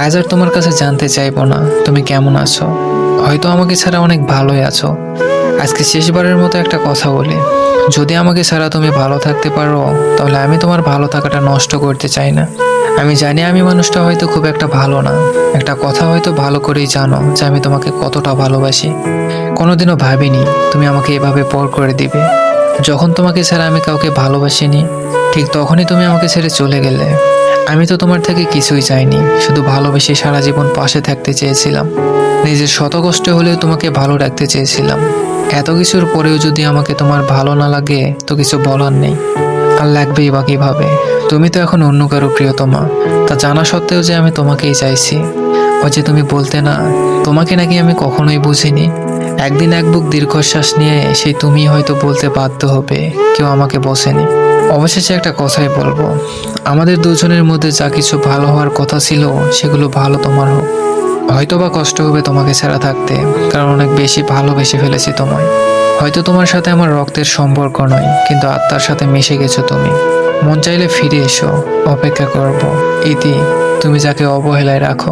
আজ আর তোমার কাছে জানতে চাইবো না তুমি কেমন আছো। হয়তো আমাকে ছাড়া অনেক ভালোই আছো। আজকে শেষবারের মতো একটা কথা বলি, যদি আমাকে ছাড়া তুমি ভালো থাকতে পারো তাহলে আমি তোমার ভালো থাকাটা নষ্ট করতে চাই না। আমি জানি আমি মানুষটা হয়তো খুব একটা ভালো না, একটা কথা হয়তো ভালো করেই জানো যে আমি তোমাকে কতটা ভালোবাসি। কোনোদিনও ভাবিনি তুমি আমাকে এভাবে পর করে দিবে। যখন তোমাকে ছাড়া আমি কাউকে ভালোবাসিনি, ঠিক তখনই তুমি আমাকে ছেড়ে চলে গেলে। আমি তো তোমার থেকে কিছুই চাইনি, শুধু ভালোবেসে সারা জীবন পাশে থাকতে চেয়েছিলাম। নিজের শত কষ্টে হলেও তোমাকে ভালো রাখতে চেয়েছিলাম। এত কিছুর পরেও যদি আমাকে তোমার ভালো না লাগে তো কিছু বলার নেই। আর লাগবেই বা কিভাবে? তুমি তো এখন অন্য কারো প্রিয়তমা, তা জানা সত্ত্বেও যে আমি তোমাকেই চাইছি। ওই যে তুমি বলতে না, তোমাকে নাকি আমি কখনোই বুঝিনি। একদিন এক বুক দীর্ঘশ্বাস নিয়ে সেই তুমি হয়তো বলতে বাধ্য হবে কেউ আমাকে বসেনি। অবশেষে একটা কথাই বলবো, আমাদের দুজনের মধ্যে যা কিছু ভালো হওয়ার কথা ছিল সেগুলো ভালো তোমার হোক। হয়তো বা কষ্ট হবে তোমাকে ছাড়া থাকতে, কারণ অনেক বেশি ভালোবেসে ফেলেছি তোমায়। হয়তো তোমার সাথে আমার রক্তের সম্পর্ক নয়, কিন্তু আত্মার সাথে মিশে গেছো তুমি। মন চাইলে ফিরে এসো, অপেক্ষা করব। ইতি, তুমি যাকে অবহেলায় রাখো।